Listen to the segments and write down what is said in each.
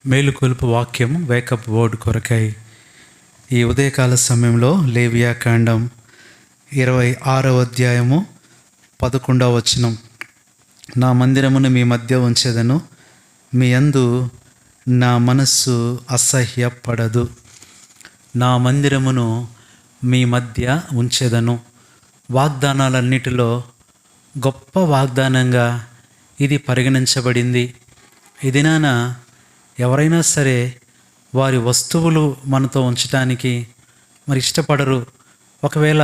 మేలుకొలుపు వాక్యము wake up word కొరకై ఈ ఉదయకాల సమయంలో లేవియా కాండం 26వ అధ్యాయము 11వ వచనం. నా మందిరమును మీ మధ్య ఉంచెదను, మీ యందు నా మనస్సు అసహ్యపడదు. నా మందిరమును మీ మధ్య ఉంచెదను. వాగ్దానాలన్నిటిలో గొప్ప వాగ్దానంగా ఇది పరిగణించబడింది. ఈ దినాన ఎవరైనా సరే వారి వస్తువులు మనతో ఉంచడానికి మరి ఇష్టపడరు. ఒకవేళ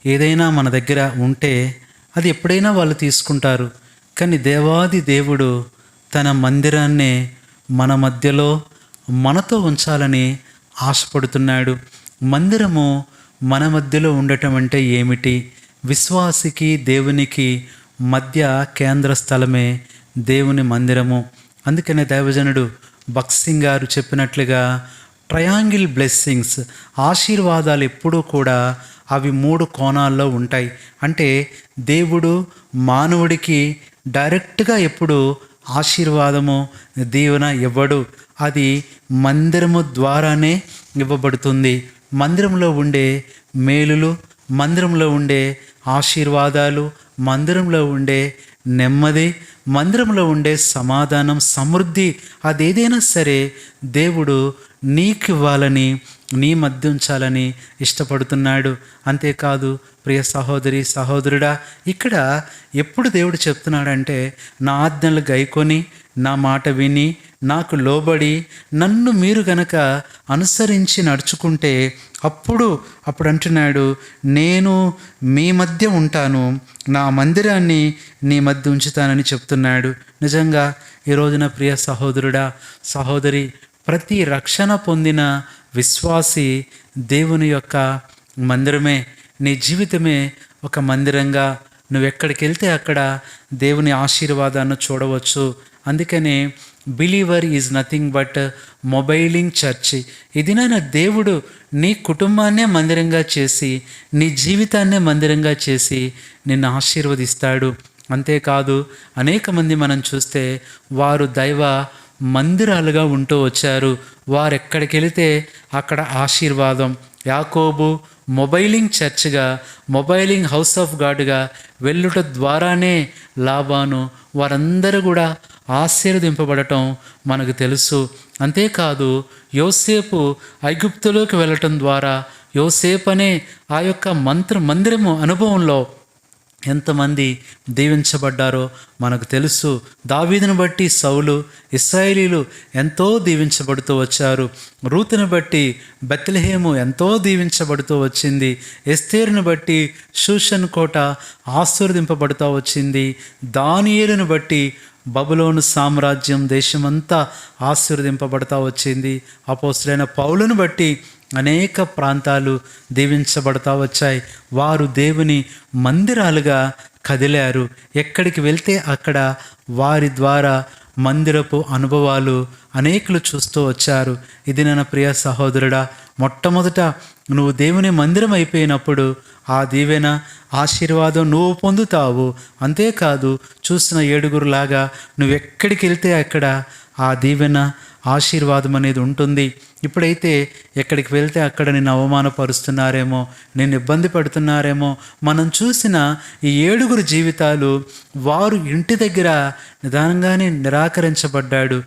ఏదైనా మన దగ్గర ఉంటే అది ఎప్పుడైనా వాళ్ళు తీసుకుంటారు. కానీ దేవాది దేవుడు తన మందిరాన్నే మన మధ్యలో మనతో ఉంచాలని ఆశపడుతున్నాడు. మందిరము మన మధ్యలో ఉండటం అంటే ఏమిటి? విశ్వాసికి దేవునికి మధ్య కేంద్ర స్థలమే దేవుని మందిరము. అందుకనే దైవజనుడు భక్సింగ్ గారు చెప్పినట్లుగా ట్రయాంగిల్ బ్లెస్సింగ్స్, ఆశీర్వాదాలు ఎప్పుడూ కూడా అవి 3 కోణాల్లో ఉంటాయి. అంటే దేవుడు మానవుడికి డైరెక్ట్గా ఎప్పుడు ఆశీర్వాదము దీవెన ఇవ్వడు. అది మందిరము ద్వారానే ఇవ్వబడుతుంది. మందిరంలో ఉండే మేలులు, మందిరంలో ఉండే ఆశీర్వాదాలు, మందిరంలో ఉండే నెమ్మది, మందిరంలో ఉండే సమాధానం, సమృద్ధి, అదేదైనా సరే దేవుడు నీకు ఇవ్వాలని, నీ మధ్య ఉంచాలని ఇష్టపడుతున్నాడు. అంతేకాదు ప్రియ సహోదరి సహోదరుడా, ఇక్కడ ఎప్పుడు దేవుడు చెప్తున్నాడంటే, నా ఆజ్ఞలు గైకొని నా మాట విని నాకు లోబడి నన్ను మీరు గనక అనుసరించి నడుచుకుంటే అప్పుడు అంటున్నాడు, నేను మీ మధ్య ఉంటాను, నా మందిరాన్ని నీ మధ్య ఉంచుతానని చెప్తున్నాడు. నిజంగా ఈ రోజున ప్రియ సహోదరుడా సహోదరి, ప్రతి రక్షణ పొందిన విశ్వాసి దేవుని యొక్క మందిరమే. నీ జీవితమే ఒక మందిరంగా నువ్వు ఎక్కడికి వెళ్తే అక్కడ దేవుని ఆశీర్వాదాన్ని చూడవచ్చు. అందుకనే believer is nothing but mobilising church. ఇదినైనా దేవుడు నీ కుటుంబాన్నే మందిరంగా చేసి, నీ జీవితాన్నే మందిరంగా చేసి నిన్ను ఆశీర్వదిస్తాడు. అంతేకాదు అనేక మంది మనం చూస్తే వారు దైవ మందిరాలుగా ఉంటూ వచ్చారు. వారు ఎక్కడికి వెళితే అక్కడ ఆశీర్వాదం. యాకోబు మొబైలింగ్ చర్చ్గా, మొబైలింగ్ హౌస్ ఆఫ్ గాడ్గా వెళ్ళుట ద్వారానే లాబాను వారందరూ కూడా ఆశీర్వదింపబడటం మనకు తెలుసు. అంతేకాదు యోసేపు ఐగుప్తులోకి వెళ్ళటం ద్వారా యోసేపు అనే ఆ యొక్క మందిరము అనుభవంలో ఎంతమంది దీవించబడ్డారో మనకు తెలుసు. దావీదును బట్టి సౌలు, ఇశ్రాయేలీలు ఎంతో దీవించబడుతూ వచ్చారు. రూతును బట్టి బెత్లెహేము ఎంతో దీవించబడుతూ వచ్చింది. ఎస్తేరును బట్టి షూషన్ కోట ఆశీర్వదింపబడుతూ వచ్చింది. దానియేలును బట్టి బబులోను సామ్రాజ్యం దేశమంతా ఆశీర్వదింపబడతా వచ్చింది. అపోస్తలుడైన పౌలును బట్టి అనేక ప్రాంతాలు దీవించబడతా వచ్చాయి. వారు దేవుని మందిరాలుగా కదిలారు. ఎక్కడికి వెళ్తే అక్కడ వారి ద్వారా మందిరపు అనుభవాలు అనేకులు చూస్తూ వచ్చారు. ఇది నా ప్రియ సహోదరుడా, మొట్టమొదట నువ్వు దేవుని మందిరం అయిపోయినప్పుడు ఆ దీవెన ఆశీర్వాదం నువ్వు పొందుతావు. అంతేకాదు చూసిన 7గురులాగా నువ్వు ఎక్కడికి వెళ్తే అక్కడ ఆ దీవెన ఆశీర్వాదం అనేది ఉంటుంది. ఇప్పుడైతే ఎక్కడికి వెళ్తే అక్కడ నిన్ను అవమానపరుస్తున్నారేమో, నిన్ను ఇబ్బంది పడుతున్నారేమో. మనం చూసిన ఈ 7గురు జీవితాలు, వారు ఇంటి దగ్గర నిదానంగానే నిరాకరించబడ్డాడు,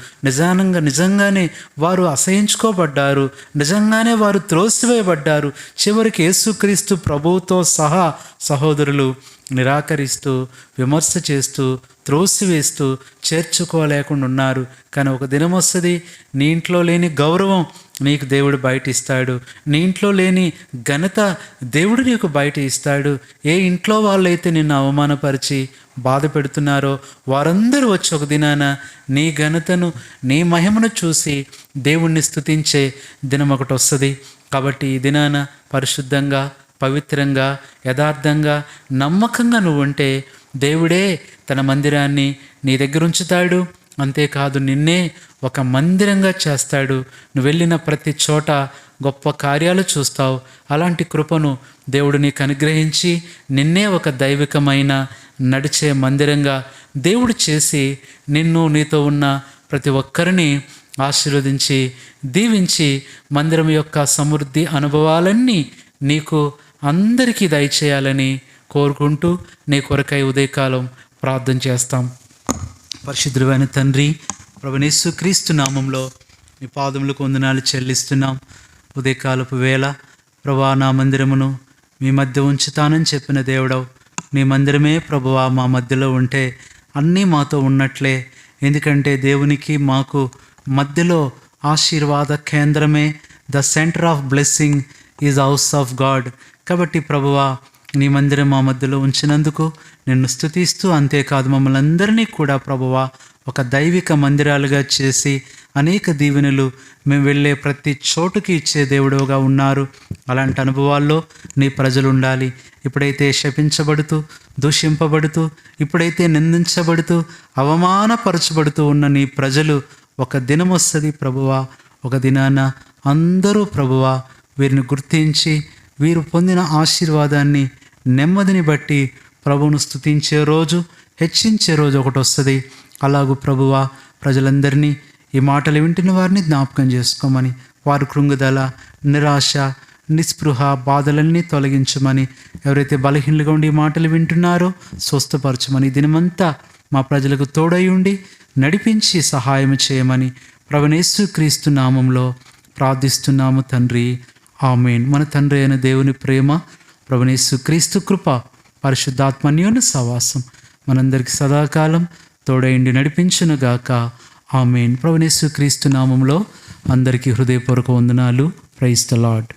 నిజంగానే వారు అసహించుకోబడ్డారు, నిజంగానే వారు త్రోసివేయబడ్డారు. చివరికి యేసుక్రీస్తు ప్రభువుతో సహా సహోదరులు నిరాకరిస్తూ, విమర్శ చేస్తూ, త్రోసివేస్తూ చేర్చుకోలేకుండా ఉన్నారు. కానీ ఒక దినం వస్తుంది, నీ ఇంట్లో లేని గౌరవం నీకు దేవుడు బయట ఇస్తాడు. నీ ఇంట్లో లేని ఘనత దేవుడు నీకు బయట ఇస్తాడు. ఏ ఇంట్లో వాళ్ళైతే నిన్ను అవమానపరిచి బాధ పెడుతున్నారో వారందరూ వచ్చి ఒక దినాన నీ ఘనతను, నీ మహిమను చూసి దేవుణ్ణి స్తుతించే దినం ఒకటి వస్తుంది. కాబట్టి ఈ దినాన పరిశుద్ధంగా, పవిత్రంగా, యథార్థంగా, నమ్మకంగా నువ్వు ఉంటే దేవుడే తన మందిరాన్ని నీ దగ్గర ఉంచుతాడు. అంతేకాదు నిన్నే ఒక మందిరంగా చేస్తాడు. నువ్వు వెళ్ళిన ప్రతి చోట గొప్ప కార్యాలు చూస్తావు. అలాంటి కృపను దేవుడు నీకు అనుగ్రహించి నిన్నే ఒక దైవికమైన నడిచే మందిరంగా దేవుడు చేసి నిన్ను, నీతో ఉన్న ప్రతి ఒక్కరిని ఆశీర్వదించి దీవించి మందిరం యొక్క సమృద్ధి అనుభవాలన్నీ నీకు అందరికీ దయచేయాలని కోరుకుంటూ నీ కొరకై ఉదయకాలం ప్రార్థన చేస్తాం. పరిశుద్ధుడైన తండ్రి, ప్రభువైన యేసుక్రీస్తు నామంలో నీ పాదములకు వందనాలు చెల్లిస్తున్నాం. ఉదయకాలపు వేళ ప్రభువా, నా మందిరమును మీ మధ్య ఉంచుతానని చెప్పిన దేవుడవు, నీ మందిరమే ప్రభువా మా మధ్యలో ఉంటే అన్నీ మాతో ఉన్నట్లే. ఎందుకంటే దేవునికి మాకు మధ్యలో ఆశీర్వాద కేంద్రమే, the centre of blessing is house of God. కాబట్టి ప్రభువా, నీ మందిరం మా మధ్యలో ఉంచినందుకు నిన్ను స్తుతిస్తూ, అంతేకాదు మమ్మల్ని అందరినీ కూడా ప్రభువా ఒక దైవిక మందిరాలుగా చేసి అనేక దీవెనలు మేము వెళ్ళే ప్రతి చోటుకి ఇచ్చే దేవుడుగా ఉన్నారు. అలాంటి అనుభవాల్లో నీ ప్రజలు ఉండాలి. ఇప్పుడైతే శపించబడుతూ, దూషింపబడుతూ, ఇప్పుడైతే నిందించబడుతూ, అవమానపరచబడుతూ ఉన్న నీ ప్రజలు ఒక దినం వస్తుంది ప్రభువా, ఒక దినాన అందరూ ప్రభువా వీరిని గుర్తించి వీరు పొందిన ఆశీర్వాదాన్ని, నెమ్మదిని బట్టి ప్రభువును స్తుతించే రోజు, హెచ్చించే రోజు ఒకటి వస్తుంది. అలాగూ ప్రభువా ప్రజలందరినీ, ఈ మాటలు వింటున్న వారిని జ్ఞాపకం చేసుకోమని, వారు కృంగుదల, నిరాశ, నిస్పృహ, బాధలన్నీ తొలగించమని, ఎవరైతే బలహీనలుగా ఉండి ఈ మాటలు వింటున్నారో స్వస్థపరచమని, దినమంతా మా ప్రజలకు తోడై ఉండి నడిపించి సహాయం చేయమని ప్రభువైన యేసుక్రీస్తు నామంలో ప్రార్థిస్తున్నాము తండ్రి, ఆమేన్. మన తండ్రి అయిన దేవుని ప్రేమ, ప్రభువైన యేసుక్రీస్తు కృప, పరిశుద్ధాత్మ అన్యోన్య సహవాసం మనందరికీ సదాకాలం తోడైండి నడిపించునుగాక, ఆమేన్. ప్రభువైన యేసుక్రీస్తు నామంలో అందరికీ హృదయపూర్వక వందనాలు. Praise the lord.